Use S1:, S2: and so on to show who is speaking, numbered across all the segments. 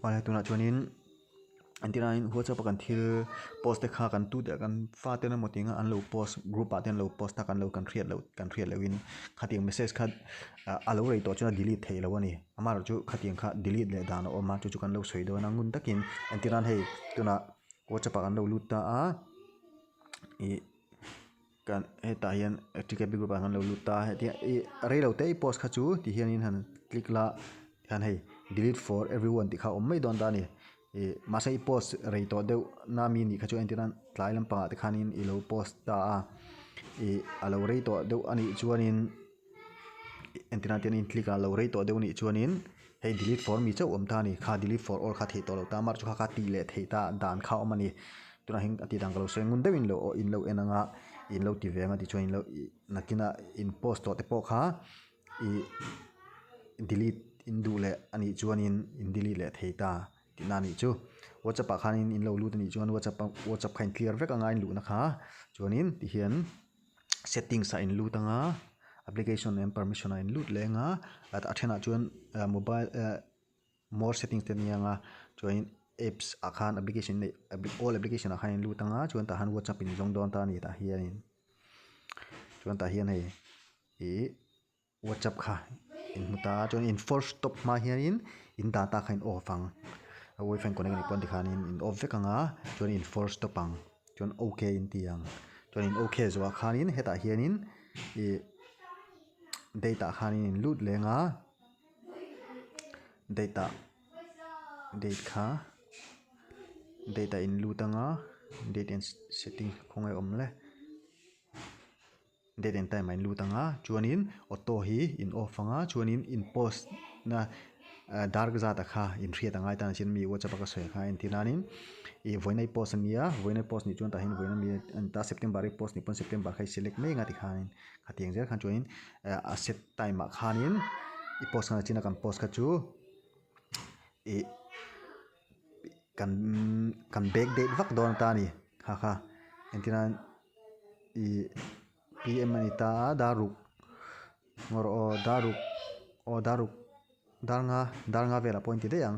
S1: wala tuna chuanin antina in WhatsApp kan thil post te kha kan tu de kan fa te na motinga an lo post group pa ten lo post ta kan lo kan create lo in khating message khat alo rei to chuna delete thei lo ani amar chu khating kha delete le dan o ma chu kan lo soi do na ngun takin antina hei tuna WhatsApp kan lo lut ta a i kan heta hian TKB group kan lo lut ta heti rei lo te post kha chu ti hian in han click la han hei delete for everyone ti kha om mai don da ni masai post rei to deu na mi ni khachu antinan tlai lam pa te khanin i lo post ta a alo rei to deu ani chuanin antinan ten in click a lo rei to deu ni chuanin hei delete for mi chau om ta ni kha delete for all kha thei to lo ta mar chu kha ti le thei ta dan kha om ani tuna hing ati dang lo se ngun deu in lo enanga in lo ti venga ti chuan in lo nakina in post to te po kha i delete in du le ani chuanin in delete le thei ta nani chu WhatsApp khanin in lo lut ni chuan WhatsApp khain clear vek anga in lu na kha chuanin ti hian settings a in lut anga application and permission a in lut lenga at athena chuan mobile more settings te nianga chuan apps akhan application all application a khain lut anga chuan ta han WhatsApp in jong don ta ni ta hian chuan ta hian hei WhatsApp kha in muta chuan in force stop ma hian in data khain off ang wifi connect ni pon dikhanin in off vek anga chuan in force stop ang chuan okay in tiang chuan in okay zo khanin heta hianin data khanin in lut lenga data in lut anga date and setting khongai omle date and time in lut anga chuanin auto hi in off anga chuanin in post na dark zata kha in thriat angai tan chin mi WhatsApp ka soi kha in tinanin i voinai post ania voinai post ni chuan ta hin voina mi an ta September post ni pon September khai select me nga ti khanin khatiang zer khan chuanin a set time ma khanin i post na china kan post ka chu i kan back date vak don ta ni kha entinan i PM ani ta daruk ngor o daruk darnga vela point de yang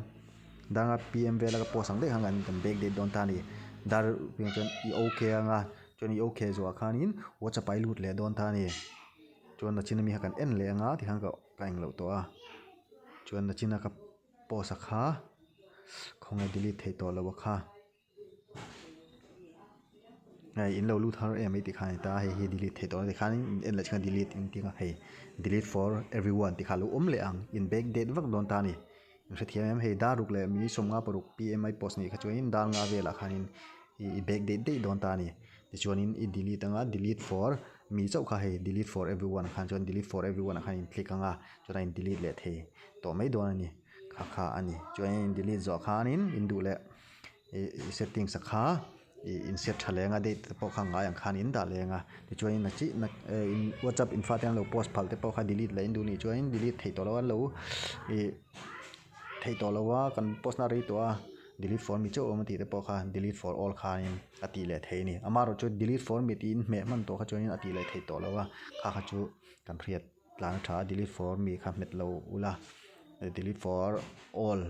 S1: darnga PM vela ka posang de hangan kan back date don ta ni dar pinchon i okay anga chon i okay zo khanin WhatsApp ai lut le don ta ni chon na china mi hakan en le anga ti hang ka kaing lo to a chon na china ka post kha khonga delete thei to lo kha ai in lo lut har em ti khan ta he delete thei to ti khan en la china delete in ti nga he delete for everyone ti khalu le ang in back date vak don ta ni se thiam he daruk le mi somnga paruk PMI post ni khachuin dar nga vela khanin i back date de don ta ni ti chuanin i delete anga delete for mi chau kha he delete for everyone khan chuan delete for everyone khan click anga chuan in delete le the to mai don ani kha ani chuan delete zo khanin in du le settings kha in set thalenga date te po kha nga yang khan in da lenga ti chuan na chi na in WhatsApp in fa ten lo post phal te po kha delete le in du ni chuan delete thei to lo thei to lawa kan post na rei to a delete for mi chu om ti te po kha delete for all kha in ati le thei ni amaro chu delete for mi tin me man to kha chuan ati le thei to lawa kha chu kan riat tlan tha delete for mi kha met lo ula delete for all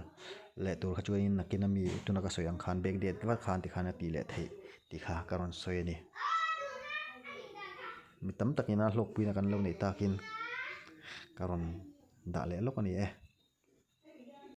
S1: le tur kha chuan nakina mi tuna ka soyang khan back date wa khan ti khan ati le thei ti kha karon soy ni mi tam takina hlok pina kan lo nei takin karon da le lok ani